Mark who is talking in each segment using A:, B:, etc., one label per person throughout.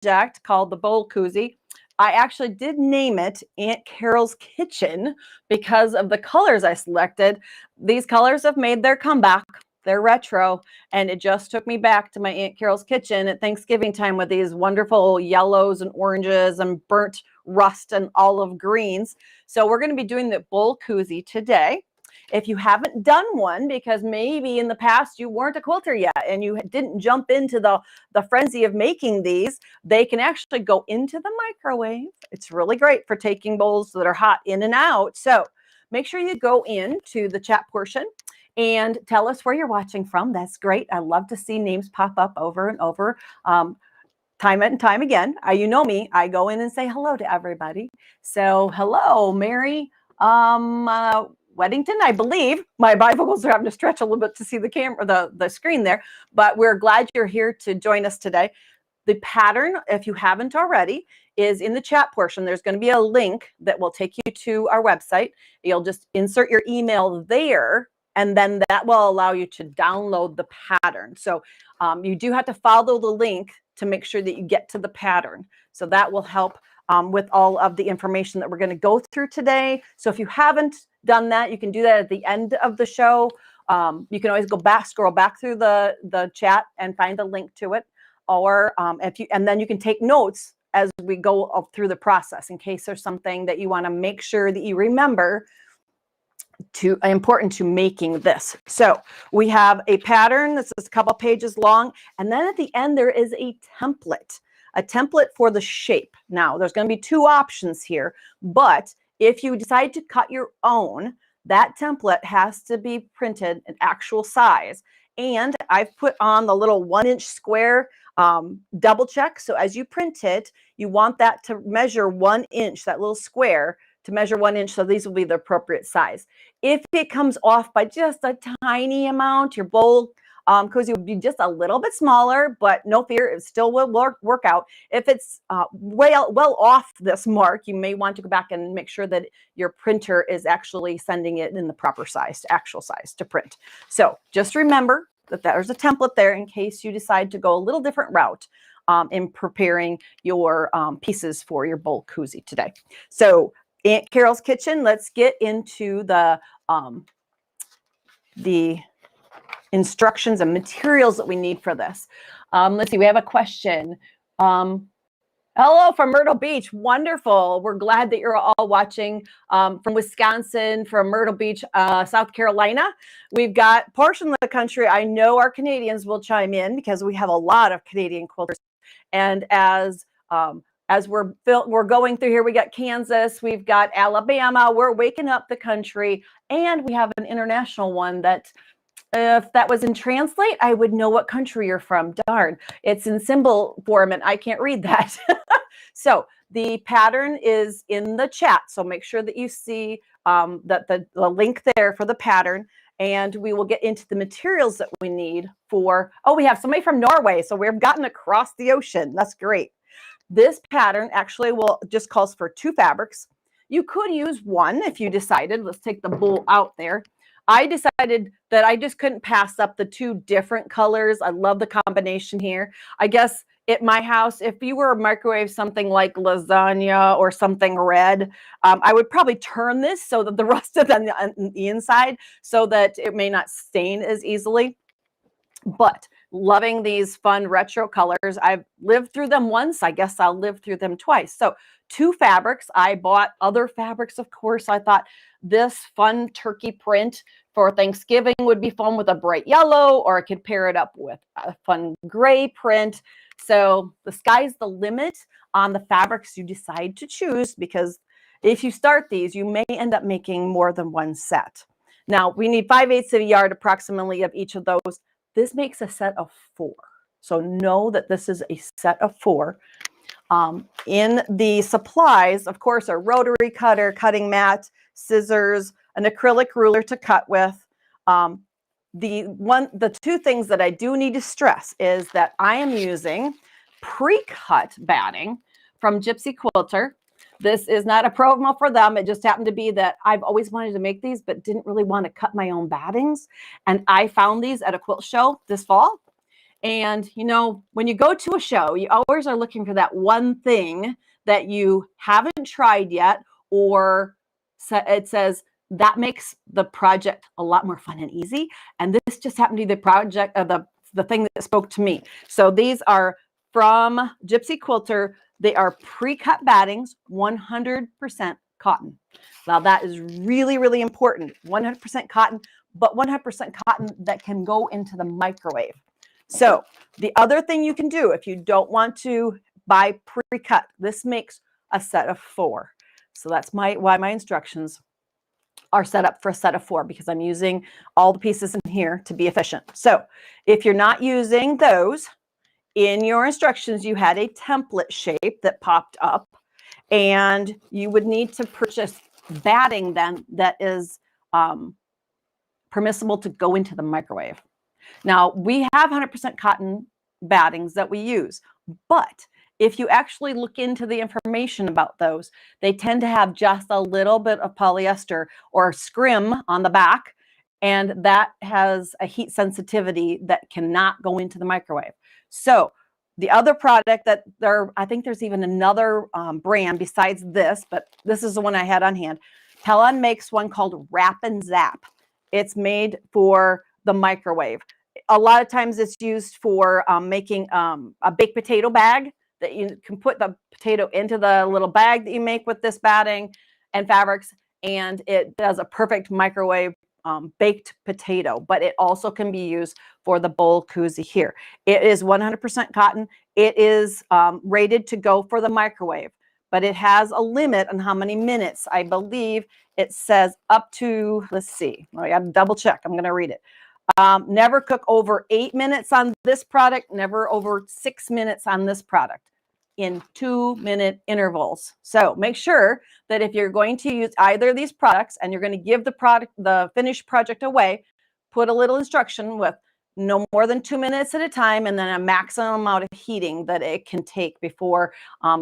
A: project called the Bowl Koozie. I actually did name it Aunt Carol's Kitchen because of the colors I selected. These colors have made their comeback. They're retro, and it just took me back to my Aunt Carol's kitchen at Thanksgiving time with these wonderful yellows and oranges and burnt rust and olive greens. So we're going to be doing the Bowl Koozie today. If you haven't done one, because maybe in the past you weren't a quilter yet and you didn't jump into the frenzy of making these, they can actually go into the microwave. It's really great for taking bowls that are hot in and out. So make sure you go into the chat portion and tell us where you're watching from. That's great. I love to see names pop up over and over. Time and time again. You know me, I go in and say hello to everybody. So hello, Mary Weddington, I believe. My bifocals are having to stretch a little bit to see the camera, the screen there, but we're glad you're here to join us today. The pattern, if you haven't already, is in the chat portion. There's going to be a link that will take you to our website. You'll just insert your email there, and then that will allow you to download the pattern. So you do have to follow the link to make sure that you get to the pattern. So that will help with all of the information that we're going to go through today. So if you haven't done that, you can do that at the end of the show. You can always go back, scroll back through the chat and find the link to it. Or and then you can take notes as we go through the process in case there's something that you want to make sure that you remember important to making this. So we have a pattern. This is a couple pages long. And then at the end, there is a template for the shape. Now, there's going to be two options here, but if you decide to cut your own, that template has to be printed an actual size. And I've put on the little 1-inch square double check. So as you print it, you want that to measure 1 inch, that little square to measure 1 inch. So these will be the appropriate size. If it comes off by just a tiny amount, your bowl koozie would be just a little bit smaller, but no fear, it still will work out. If it's well off this mark, you may want to go back and make sure that your printer is actually sending it in the proper size, actual size to print. So just remember that there's a template there in case you decide to go a little different route in preparing your pieces for your bowl koozie today. So Aunt Carol's Kitchen, let's get into the instructions and materials that we need for this. Let's see, we have a question. Hello from Myrtle Beach. Wonderful. We're glad that you're all watching from Wisconsin, from Myrtle Beach, South Carolina. We've got a portion of the country. I know our Canadians will chime in because we have a lot of Canadian quilters. And as we're going through here, we got Kansas, we've got Alabama. We're waking up the country, and we have an international one that if that was in translate, I would know what country you're from. Darn, it's in symbol form and I can't read that. So the pattern is in the chat. So make sure that you see that the link there for the pattern, and we will get into the materials that we need for, we have somebody from Norway. So we've gotten across the ocean. That's great. This pattern actually just calls for 2 fabrics. You could use one if you decided. Let's take the bowl out there. I decided that I just couldn't pass up the 2 different colors. I love the combination here. I guess at my house, if you were to microwave something like lasagna or something red, I would probably turn this so that the rust is on the inside so that it may not stain as easily. But loving these fun retro colors. I've lived through them once. I guess I'll live through them twice. So 2 fabrics. I bought other fabrics, of course. I thought this fun turkey print for Thanksgiving would be fun with a bright yellow, or I could pair it up with a fun gray print. So the sky's the limit on the fabrics you decide to choose, because if you start these, you may end up making more than one set. Now, we need 5/8 of a yard approximately of each of those. This makes a set of 4. So know that this is a set of 4. In the supplies, of course, a rotary cutter, cutting mat, scissors, an acrylic ruler to cut with. The 2 things that I do need to stress is that I am using pre-cut batting from Gypsy Quilter. This is not a promo for them. It just happened to be that I've always wanted to make these, but didn't really want to cut my own battings. And I found these at a quilt show this fall. And, you know, when you go to a show, you always are looking for that one thing that you haven't tried yet, or it says that makes the project a lot more fun and easy. And this just happened to be the project of the thing that spoke to me. So these are from Gypsy Quilter. They are pre-cut battings, 100% cotton. Now that is really, really important. 100% cotton, but 100% cotton that can go into the microwave. So the other thing you can do if you don't want to buy pre-cut, this makes a set of 4. So that's why my instructions are set up for a set of 4, because I'm using all the pieces in here to be efficient. So if you're not using those, in your instructions, you had a template shape that popped up, and you would need to purchase batting then that is permissible to go into the microwave. Now, we have 100% cotton battings that we use, but if you actually look into the information about those, they tend to have just a little bit of polyester or scrim on the back, and that has a heat sensitivity that cannot go into the microwave. So the other product that I think there's even another brand besides this, but this is the one I had on hand. Helen makes one called Wrap and Zap. It's made for the microwave. A lot of times it's used for making a baked potato bag, that you can put the potato into the little bag that you make with this batting and fabrics, and it does a perfect microwave baked potato. But it also can be used for the bowl koozie here. It is 100% cotton. It is rated to go for the microwave, but it has a limit on how many minutes. I believe it says up to, let's see, I got to double check. I'm going to read it. Never cook over 8 minutes on this product, never over 6 minutes on this product, in 2-minute intervals. So make sure that if you're going to use either of these products and you're going to give the finished project away, put a little instruction with no more than 2 minutes at a time, and then a maximum amount of heating that it can take before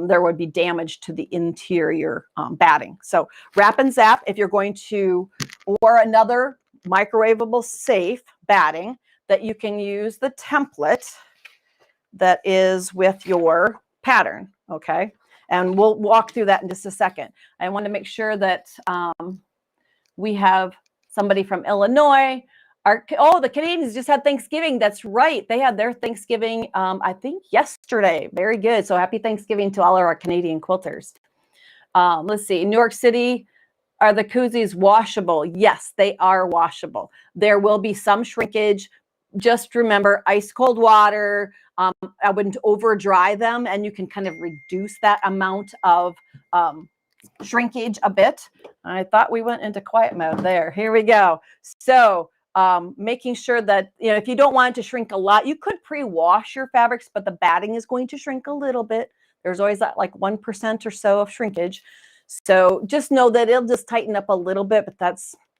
A: there would be damage to the interior batting. So Wrap and Zap, if you're going to, or another microwavable safe batting that you can use the template that is with your pattern, okay? And we'll walk through that in just a second. I want to make sure that we have somebody from Illinois. The Canadians just had Thanksgiving. That's right. They had their Thanksgiving, I think, yesterday. Very good. So happy Thanksgiving to all of our Canadian quilters. Let's see. New York City, are the koozies washable? Yes, they are washable. There will be some shrinkage. Just remember, ice cold water. I wouldn't over dry them, and you can kind of reduce that amount of shrinkage a bit. I thought we went into quiet mode there. Here we go. So making sure that, you know, if you don't want it to shrink a lot, you could pre-wash your fabrics, but the batting is going to shrink a little bit. There's always that like 1% or so of shrinkage. So just know that it'll just tighten up a little bit, but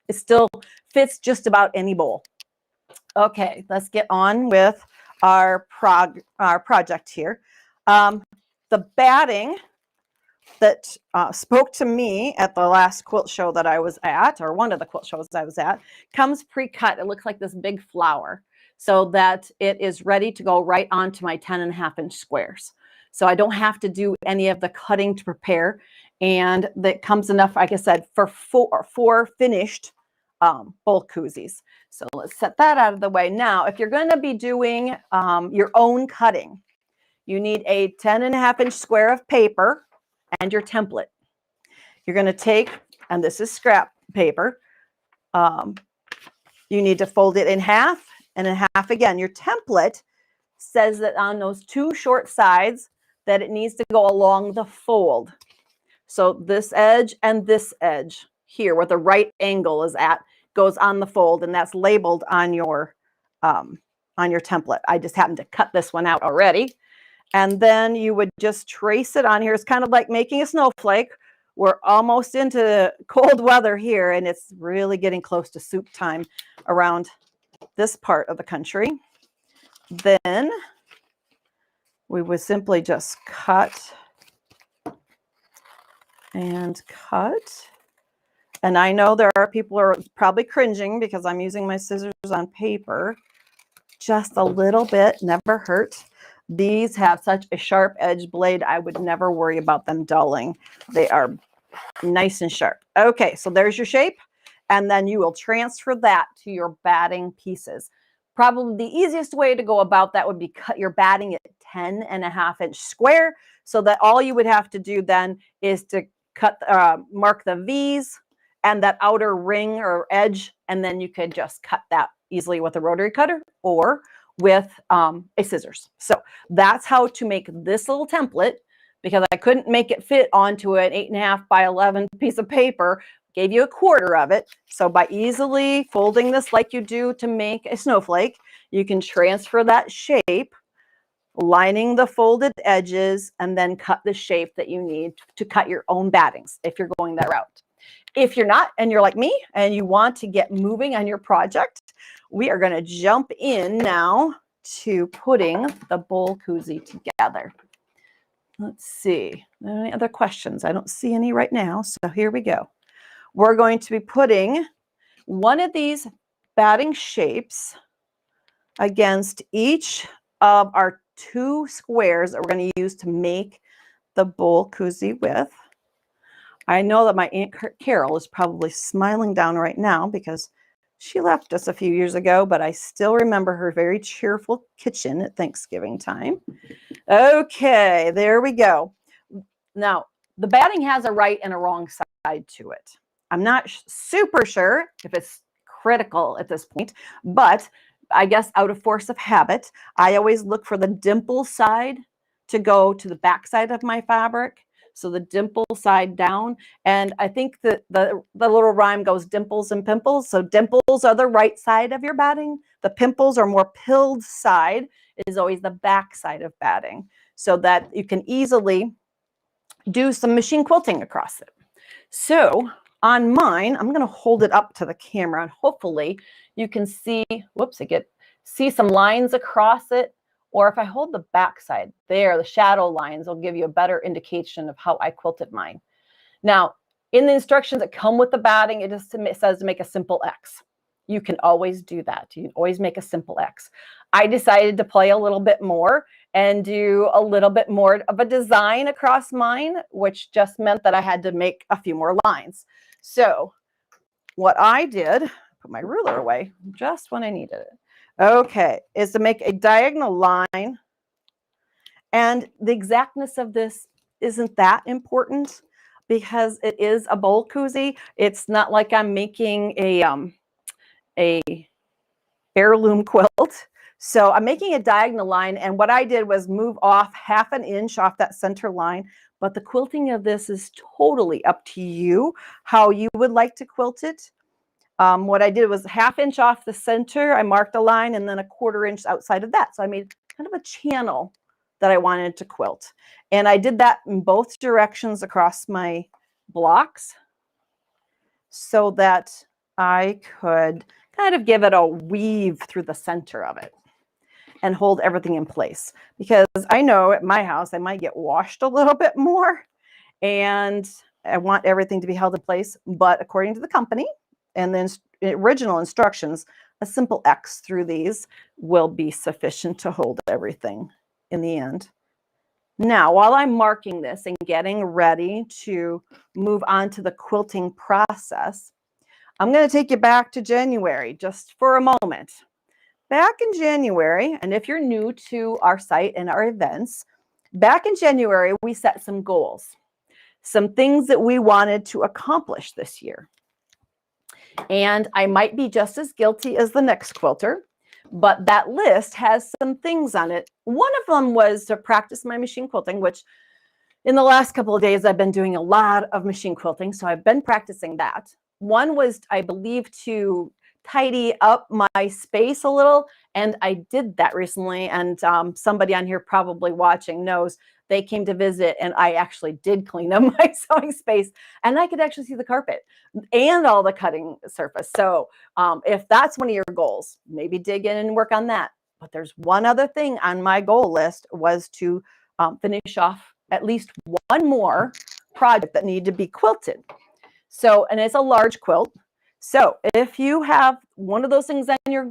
A: it still fits just about any bowl. Okay, let's get on with our project here. The batting that spoke to me at the last quilt show that I was at, or one of the quilt shows I was at, comes pre-cut. It looks like this big flower, so that it is ready to go right onto my 10.5-inch squares. So I don't have to do any of the cutting to prepare. And that comes enough, like I said, for four finished bowl koozies. So let's set that out of the way. Now, if you're going to be doing your own cutting, you need a 10.5-inch square of paper and your template. You're going to take, and this is scrap paper, you need to fold it in half and in half again. Your template says that on those 2 short sides that it needs to go along the fold. So this edge and this edge here, where the right angle is at, goes on the fold, and that's labeled on your template. I just happened to cut this one out already. And then you would just trace it on here. It's kind of like making a snowflake. We're almost into cold weather here, and it's really getting close to soup time around this part of the country. Then we would simply just cut and cut. And I know there are people who are probably cringing because I'm using my scissors on paper. just a little bit, never hurt. These have such a sharp edge blade, I would never worry about them dulling. They are nice and sharp. Okay, so there's your shape. And then you will transfer that to your batting pieces. Probably the easiest way to go about that would be cut your batting at 10.5-inch square, so that all you would have to do then is to mark the V's and that outer ring or edge, and then you could just cut that easily with a rotary cutter or with a scissors. So that's how to make this little template, because I couldn't make it fit onto an 8.5 by 11 piece of paper. Gave you a quarter of it. So by easily folding this like you do to make a snowflake, you can transfer that shape, lining the folded edges, and then cut the shape that you need to cut your own battings if you're going that route. If you're not, and you're like me, and you want to get moving on your project, we are going to jump in now to putting the bowl koozie together. Let's see. Any other questions? I don't see any right now, so here we go. We're going to be putting one of these batting shapes against each of our 2 squares that we're going to use to make the bowl koozie with. I know that my Aunt Carol is probably smiling down right now because she left us a few years ago, but I still remember her very cheerful kitchen at Thanksgiving time. Okay, there we go. Now, the batting has a right and a wrong side to it. I'm not super sure if it's critical at this point, but I guess out of force of habit, I always look for the dimple side to go to the back side of my fabric. So the dimple side down. And I think that the little rhyme goes dimples and pimples. So dimples are the right side of your batting. The pimples, or more pilled side, is always the back side of batting, so that you can easily do some machine quilting across it. So on mine, I'm going to hold it up to the camera, and hopefully you can see, see some lines across it. Or if I hold the back side there, the shadow lines will give you a better indication of how I quilted mine. Now, in the instructions that come with the batting, it just says to make a simple X. You can always do that. You can always make a simple X. I decided to play a little bit more and do a little bit more of a design across mine, which just meant that I had to make a few more lines. So what I did, put my ruler away just when I needed it. Okay, is to make a diagonal line. And the exactness of this isn't that important because it is a bowl koozie. It's not like I'm making a heirloom quilt. So I'm making a diagonal line, and what I did was move off 1/2 inch off that center line. But the quilting of this is totally up to you, how you would like to quilt it. What I did was 1/2 inch off the center. I marked a line, and then 1/4 inch outside of that. So I made kind of a channel that I wanted to quilt. And I did that in both directions across my blocks so that I could kind of give it a weave through the center of it and hold everything in place. Because I know at my house, I might get washed a little bit more, and I want everything to be held in place. But according to the company and the original instructions, a simple X through these will be sufficient to hold everything in the end. Now, while I'm marking this and getting ready to move on to the quilting process, I'm going to take you back to January just for a moment. Back in January, and if you're new to our site and our events, back in January, we set some goals, some things that we wanted to accomplish this year. And I might be just as guilty as the next quilter, but that list has some things on it. One of them was to practice my machine quilting, which in the last couple of days, I've been doing a lot of machine quilting. So I've been practicing that. One was, I believe, to tidy up my space a little. And I did that recently. And somebody on here probably watching knows they came to visit, and I actually did clean up my sewing space, and I could actually see the carpet and all the cutting surface. So if that's one of your goals, maybe dig in and work on that. But there's one other thing on my goal list, was to finish off at least one more project that needed to be quilted. So, and it's a large quilt. So if you have one of those things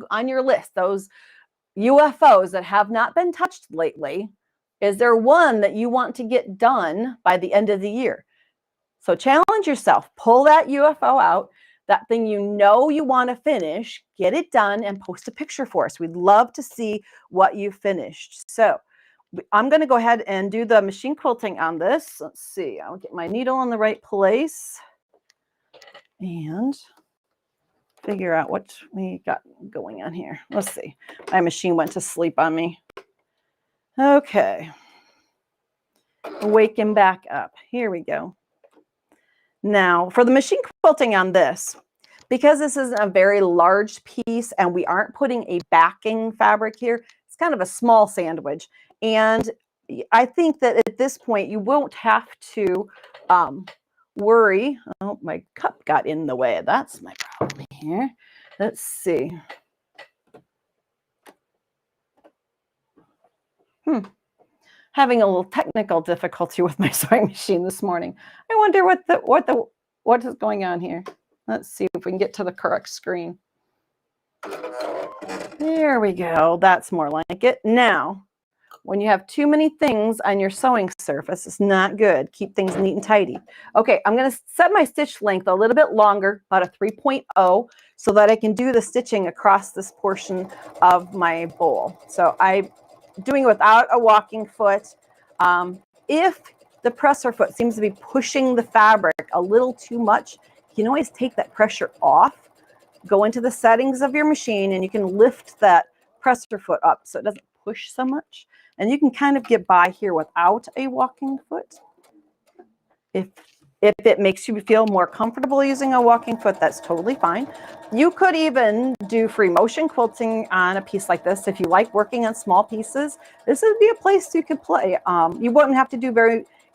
A: on your list, those UFOs that have not been touched lately, is there one that you want to get done by the end of the year? So challenge yourself, pull that UFO out, that thing you know you want to finish, get it done and post a picture for us. We'd love to see what you finished. So I'm going to go ahead and do the machine quilting on this. Let's see, I'll get my needle in the right place and figure out what we got going on here. Let's see. My machine went to sleep on me. Okay. Waking back up. Here we go. Now, for the machine quilting on this, because this is a very large piece and we aren't putting a backing fabric here, it's kind of a small sandwich. And I think that at this point, you won't have to worry. Oh, my cup got in the way. That's my problem here. Let's see. Having a little technical difficulty with my sewing machine this morning. I wonder what is going on here. Let's see if we can get to the correct screen. There we go. That's more like it. Now, when you have too many things on your sewing surface, it's not good. Keep things neat and tidy. Okay, I'm going to set my stitch length a little bit longer, about a 3.0, so that I can do the stitching across this portion of my bowl. So I'm doing it without a walking foot. If the presser foot seems to be pushing the fabric a little too much, you can always take that pressure off, go into the settings of your machine, and you can lift that presser foot up so it doesn't push so much. And you can kind of get by here without a walking foot. If it makes you feel more comfortable using a walking foot, that's totally fine. You could even do free motion quilting on a piece like this. If you like working on small pieces, this would be a place you could play. You wouldn't have to do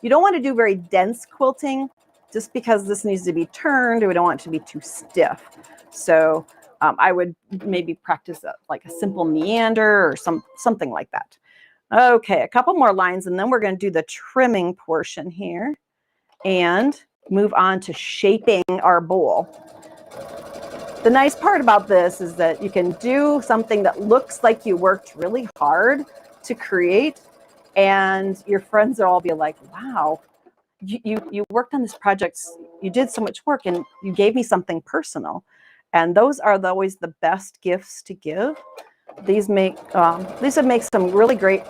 A: you don't want to do very dense quilting just because this needs to be turned. We don't want it to be too stiff. So I would maybe practice like a simple meander or something like that. Okay, a couple more lines, and then we're going to do the trimming portion here and move on to shaping our bowl. The nice part about this is that you can do something that looks like you worked really hard to create, and your friends will all be like, wow, you worked on this project, you did so much work, and you gave me something personal. And those are always the best gifts to give. These would make some really great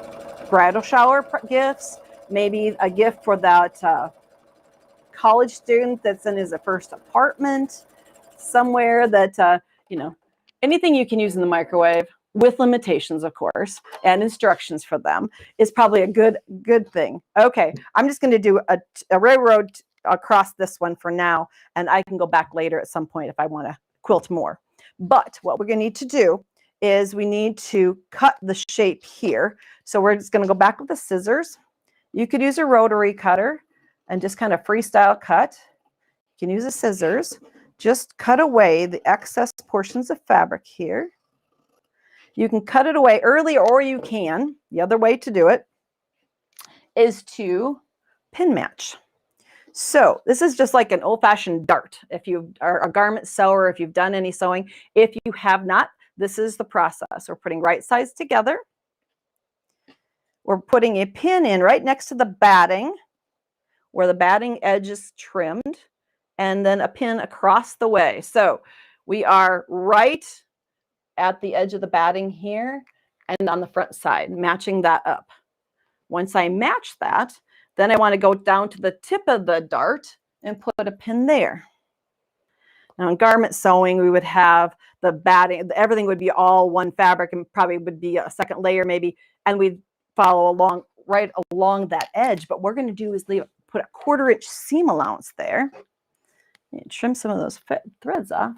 A: bridal shower gifts, maybe a gift for that college student that's in his first apartment somewhere, that anything you can use in the microwave with limitations, of course, and instructions for them is probably a good thing. Okay, I'm just going to do a railroad across this one for now, and I can go back later at some point if I want to quilt more. But what we're going to need to do is we need to cut the shape here. So we're just going to go back with the scissors. You could use a rotary cutter and just kind of freestyle cut. You can use the scissors. Just cut away the excess portions of fabric here. You can cut it away early, or you can. The other way to do it is to pin match. So this is just like an old-fashioned dart. If you are a garment sewer, if you've done any sewing, if you have not, this is the process. We're putting right sides together. We're putting a pin in right next to the batting, where the batting edge is trimmed, and then a pin across the way. So we are right at the edge of the batting here and on the front side, matching that up. Once I match that, then I want to go down to the tip of the dart and put a pin there. Now in garment sewing, we would have the batting, everything would be all one fabric and probably would be a second layer maybe, and we'd follow right along that edge. But what we're going to do is put a 1/4 inch seam allowance there. And trim some of those threads off.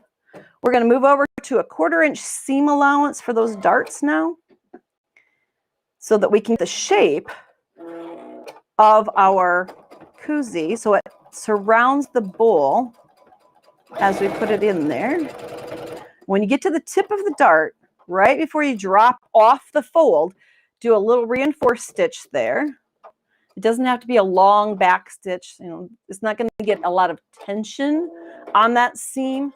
A: We're going to move over to a 1/4 inch seam allowance for those darts now, so that we can get the shape of our koozie so it surrounds the bowl as we put it in there. When you get to the tip of the dart, right before you drop off the fold, do a little reinforced stitch there. It doesn't have to be a long back stitch. It's not going to get a lot of tension on that seam.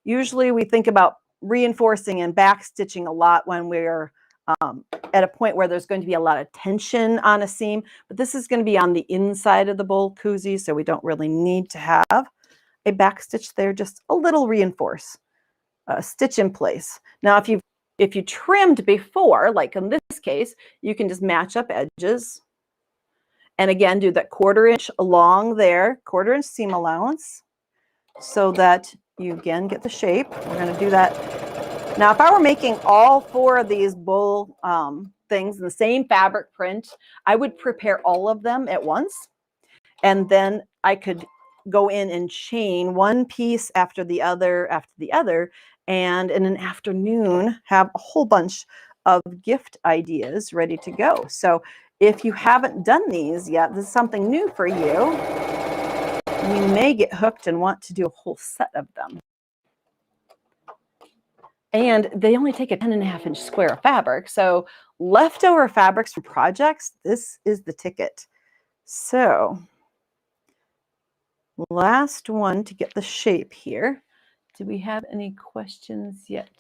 A: Usually we think about reinforcing and back stitching a lot when we're at a point where there's going to be a lot of tension on a seam, but this is going to be on the inside of the bowl koozie, so we don't really need to have a back stitch there, just a little reinforce, stitch in place. Now, if you trimmed before, like in this case, you can just match up edges. And again, do that 1/4 inch along there, 1/4 inch seam allowance, so that you again get the shape. We're going to do that. Now, if I were making all 4 of these bowl things in the same fabric print, I would prepare all of them at once. And then I could go in and chain one piece after the other, and in an afternoon have a whole bunch of gift ideas ready to go. So if you haven't done these yet, this is something new for you. You may get hooked and want to do a whole set of them. And they only take a 10.5 inch square of fabric. So leftover fabrics from projects, this is the ticket. So last one to get the shape here. Do we have any questions yet?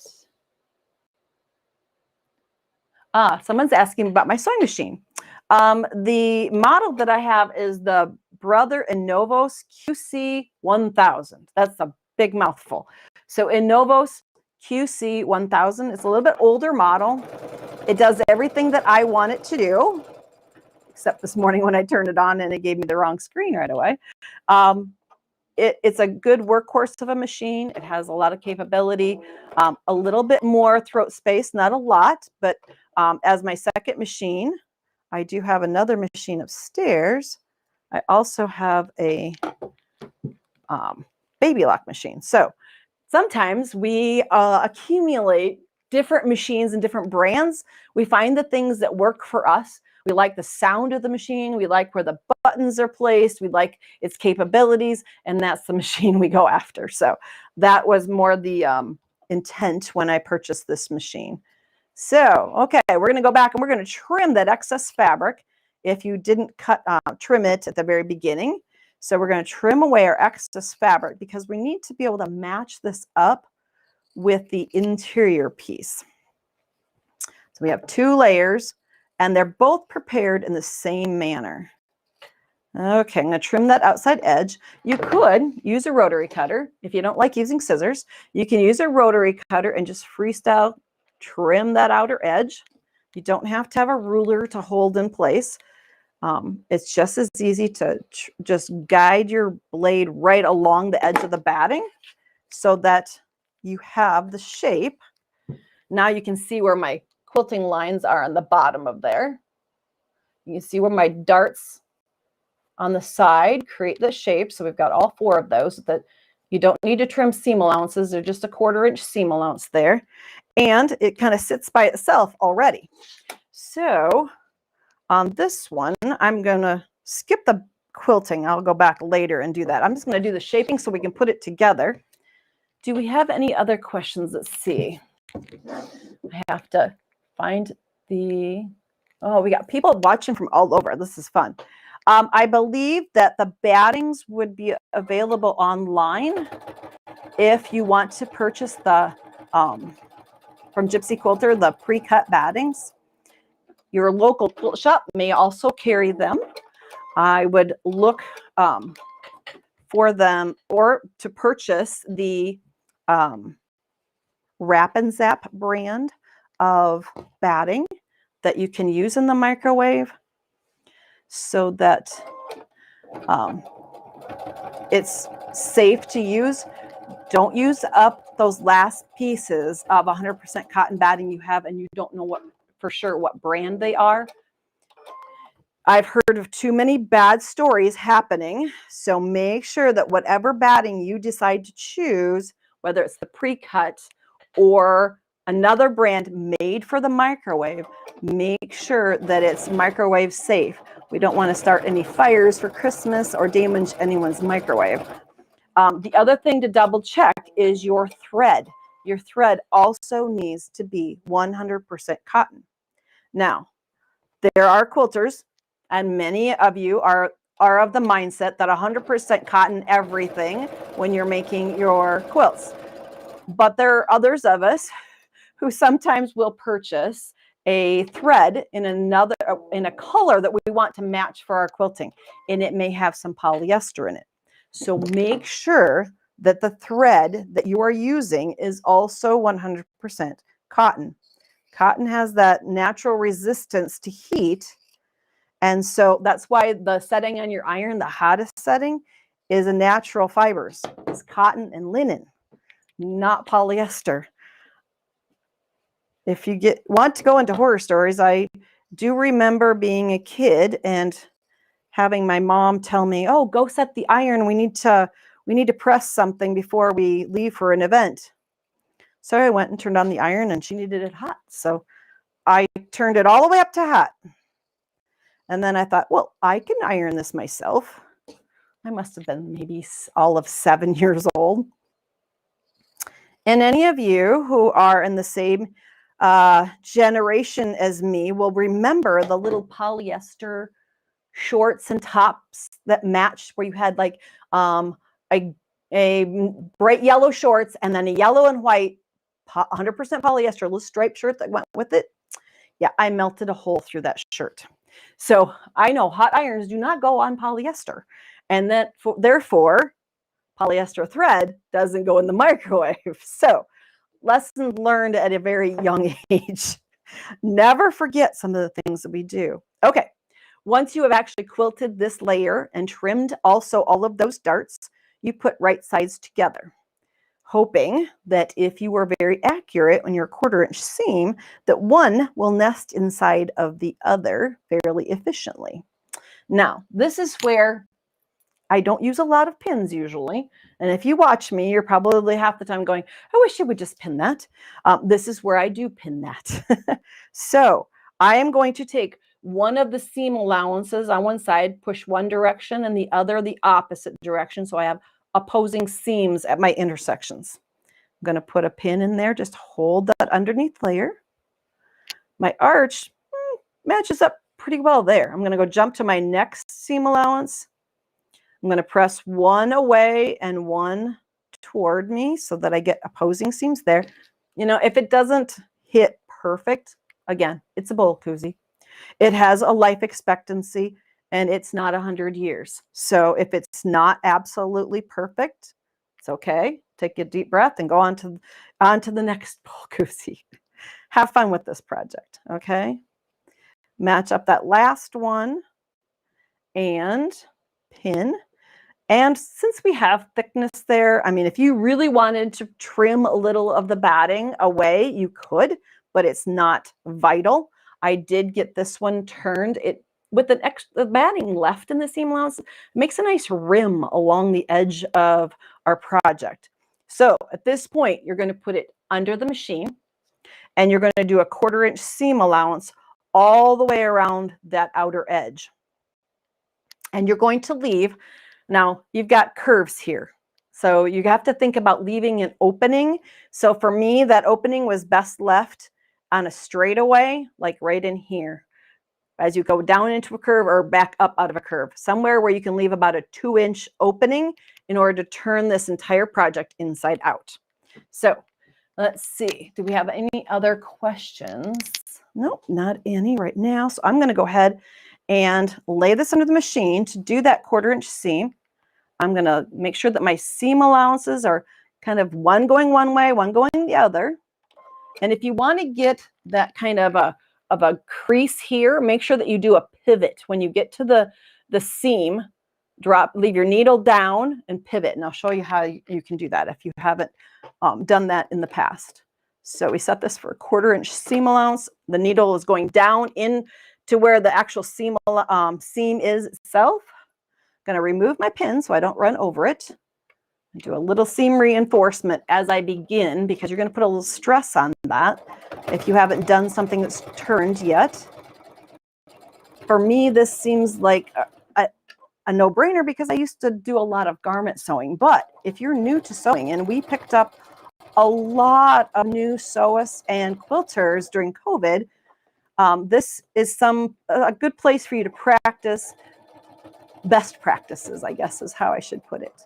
A: Someone's asking about my sewing machine. The model that I have is the Brother Innovos QC 1000. That's a big mouthful. So Innovos QC 1000. It's a little bit older model. It does everything that I want it to do, except this morning when I turned it on and it gave me the wrong screen right away. It's a good workhorse of a machine. It has a lot of capability, a little bit more throat space, not a lot, but as my second machine, I do have another machine upstairs. I also have a baby lock machine. So sometimes we accumulate different machines and different brands. We find the things that work for us. We like the sound of the machine. We like where the buttons are placed. We like its capabilities, and that's the machine we go after. So that was more the intent when I purchased this machine. So, okay, we're going to go back and we're going to trim that excess fabric if you didn't trim it at the very beginning. So we're going to trim away our excess fabric because we need to be able to match this up with the interior piece. So we have 2 layers. And they're both prepared in the same manner. Okay, I'm going to trim that outside edge. You could use a rotary cutter. If you don't like using scissors, you can use a rotary cutter and just freestyle trim that outer edge. You don't have to have a ruler to hold in place. It's just as easy to just guide your blade right along the edge of the batting so that you have the shape. Now you can see where my quilting lines are on the bottom of there. You can see where my darts on the side create the shape. So we've got all 4 of those. That you don't need to trim seam allowances. They're just a 1/4 inch seam allowance there. And it kind of sits by itself already. So on this one, I'm going to skip the quilting. I'll go back later and do that. I'm just going to do the shaping so we can put it together. Do we have any other questions? Let's see. I have to find the, we got people watching from all over. This is fun. I believe that the battings would be available online if you want to purchase the, from Gypsy Quilter, the pre-cut battings. Your local quilt shop may also carry them. I would look for them or to purchase the Wrap and Zap brand of batting that you can use in the microwave so that it's safe to use. Don't use up those last pieces of 100% cotton batting you have and you don't know for sure what brand they are. I've heard of too many bad stories happening, so make sure that whatever batting you decide to choose, whether it's the pre-cut or another brand made for the microwave, make sure that it's microwave safe. We don't want to start any fires for Christmas or damage anyone's microwave. The other thing to double check is your thread. Your thread also needs to be 100% cotton. Now, there are quilters, and many of you are of the mindset that 100% cotton everything when you're making your quilts. But there are others of us who sometimes will purchase a thread in a color that we want to match for our quilting, and it may have some polyester in it. So make sure that the thread that you are using is also 100% cotton. Cotton has that natural resistance to heat, and so that's why the setting on your iron, the hottest setting, is a natural fibers. It's cotton and linen, not polyester. If you want to go into horror stories, I do remember being a kid and having my mom tell me, "Oh, go set the iron. We need to press something before we leave for an event." So I went and turned on the iron, and she needed it hot. So I turned it all the way up to hot. And then I thought, well, I can iron this myself. I must have been maybe all of 7 years old. And any of you who are in the same generation as me will remember the little polyester shorts and tops that matched, where you had like a bright yellow shorts and then a yellow and white 100% polyester little striped shirt that went with it. Yeah, I melted a hole through that shirt. So I know hot irons do not go on polyester, and that therefore polyester thread doesn't go in the microwave. So lesson learned at a very young age. Never forget some of the things that we do. Okay, once you have actually quilted this layer and trimmed also all of those darts, you put right sides together, hoping that if you were very accurate on your 1/4 inch seam, that one will nest inside of the other fairly efficiently. Now, this is where I don't use a lot of pins usually. And if you watch me, you're probably half the time going, I wish I would just pin that. This is where I do pin that. So I am going to take one of the seam allowances on one side, push one direction, and the other the opposite direction. So I have opposing seams at my intersections. I'm going to put a pin in there, just hold that underneath layer. My arch matches up pretty well there. I'm going to go jump to my next seam allowance. I'm going to press one away and one toward me so that I get opposing seams there. You know, if it doesn't hit perfect, again, it's a bowl koozie. It has a life expectancy and it's not 100 years. So if it's not absolutely perfect, it's okay. Take a deep breath and go on to the next bowl koozie. Have fun with this project, okay? Match up that last one and pin. And since we have thickness there, I mean, if you really wanted to trim a little of the batting away, you could, but it's not vital. I did get this one turned. It with an extra batting left in the seam allowance, makes a nice rim along the edge of our project. So at this point, you're going to put it under the machine, and you're going to do a 1/4 inch seam allowance all the way around that outer edge. And you're going to leave. Now, you've got curves here. So you have to think about leaving an opening. So for me, that opening was best left on a straightaway, like right in here, as you go down into a curve or back up out of a curve, somewhere where you can leave about a 2-inch opening in order to turn this entire project inside out. So let's see. Do we have any other questions? Nope, not any right now. So I'm going to go ahead and lay this under the machine to do that 1/4 inch seam. I'm going to make sure that my seam allowances are kind of one going one way, one going the other. And if you want to get that kind of a crease here, make sure that you do a pivot. When you get to the seam, leave your needle down and pivot. And I'll show you how you can do that if you haven't done that in the past. So we set this for a 1/4 inch seam allowance. The needle is going down in to where the actual seam is itself. I'm going to remove my pin so I don't run over it. And do a little seam reinforcement as I begin, because you're going to put a little stress on that if you haven't done something that's turned yet. For me, this seems like a no-brainer because I used to do a lot of garment sewing. But if you're new to sewing, and we picked up a lot of new sewists and quilters during COVID, this is a good place for you to practice best practices, I guess is how I should put it.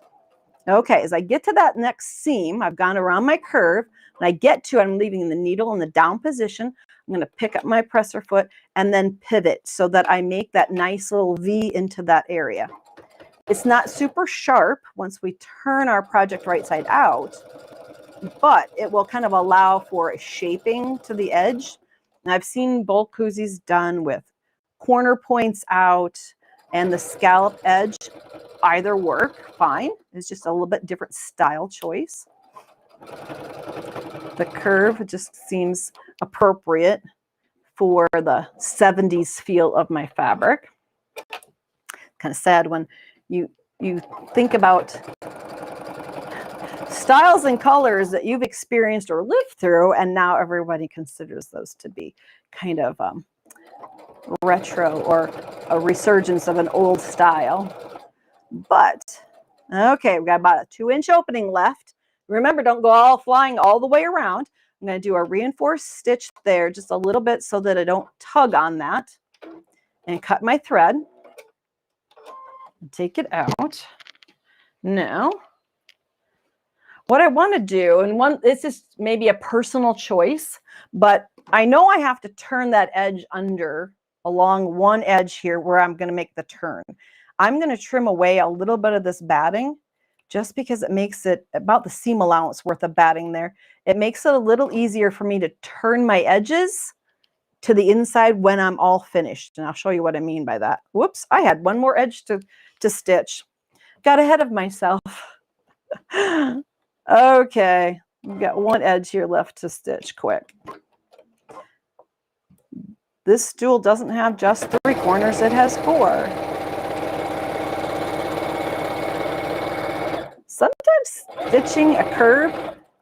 A: Okay, as I get to that next seam, I've gone around my curve, and I get to, I'm leaving the needle in the down position. I'm going to pick up my presser foot and then pivot so that I make that nice little V into that area. It's not super sharp once we turn our project right side out, but it will kind of allow for a shaping to the edge. And I've seen bowl koozies done with corner points out and the scallop edge. Either work fine. It's just a little bit different style choice. The curve just seems appropriate for the 70s feel of my fabric. Kind of sad when you think about styles and colors that you've experienced or lived through, and now everybody considers those to be kind of retro or a resurgence of an old style. But okay, we've got about a 2-inch opening left. Remember, don't go all flying all the way around. I'm going to do a reinforced stitch there just a little bit so that I don't tug on that, and cut my thread and take it out. Now, what I want to do, and this is maybe a personal choice, but I know I have to turn that edge under along one edge here where I'm going to make the turn. I'm going to trim away a little bit of this batting just because it makes it about the seam allowance worth of batting there. It makes it a little easier for me to turn my edges to the inside when I'm all finished. And I'll show you what I mean by that. Whoops, I had one more edge to stitch. Got ahead of myself. Okay, we've got one edge here left to stitch quick. This stool doesn't have just 3 corners, it has 4. Sometimes stitching a curve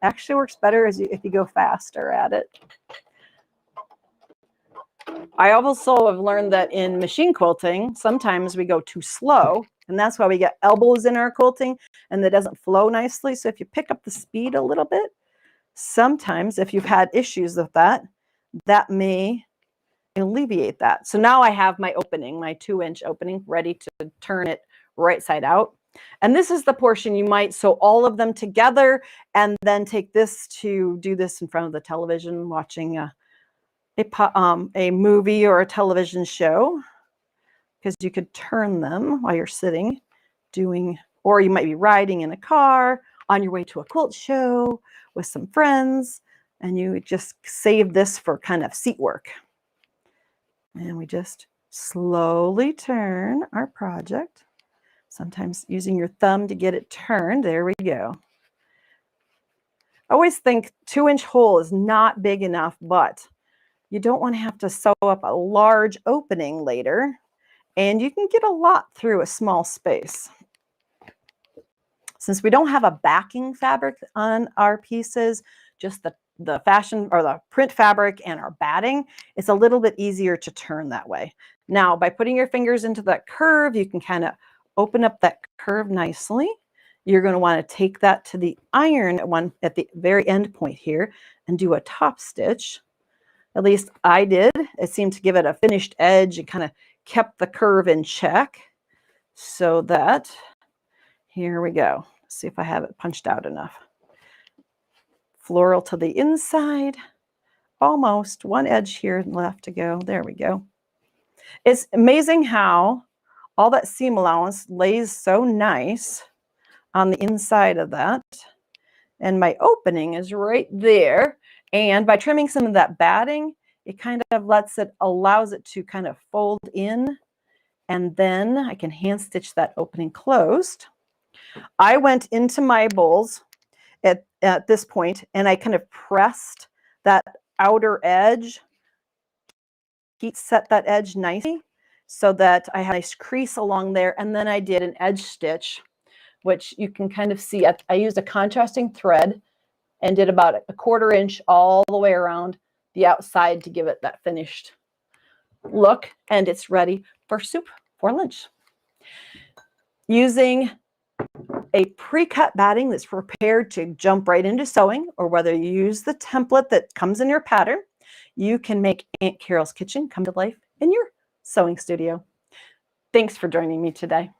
A: actually works better if you go faster at it. I also have learned that in machine quilting, sometimes we go too slow, and that's why we get elbows in our quilting and that doesn't flow nicely. So if you pick up the speed a little bit, sometimes if you've had issues with that, that may alleviate that. So now I have my opening, my 2-inch opening, ready to turn it right side out. And this is the portion you might sew all of them together and then take this to do this in front of the television, watching a movie or a television show, because you could turn them while you're sitting doing, or you might be riding in a car on your way to a quilt show with some friends, and you just save this for kind of seat work. And we just slowly turn our project, sometimes using your thumb to get it turned. There we go. I always think 2-inch hole is not big enough, but you don't want to have to sew up a large opening later, and you can get a lot through a small space. Since we don't have a backing fabric on our pieces, just the fashion or the print fabric and our batting, it's a little bit easier to turn that way. Now, by putting your fingers into that curve, you can kind of open up that curve nicely. You're going to want to take that to the iron one at the very end point here and do a top stitch. At least I did. It seemed to give it a finished edge and kind of kept the curve in check. So that, here we go. Let's see if I have it punched out enough. Floral to the inside. Almost one edge here left to go. There we go. It's amazing how all that seam allowance lays so nice on the inside of that. And my opening is right there. And by trimming some of that batting, it kind of allows it to kind of fold in. And then I can hand stitch that opening closed. I went into my bowls at this point, and I kind of pressed that outer edge, heat set that edge nicely so that I had a nice crease along there. And then I did an edge stitch, which you can kind of see. I used a contrasting thread and did about a 1/4 inch all the way around the outside to give it that finished look. And it's ready for soup for lunch. Using a pre-cut batting that's prepared to jump right into sewing, or whether you use the template that comes in your pattern, you can make Aunt Carol's Kitchen come to life in your sewing studio. Thanks for joining me today.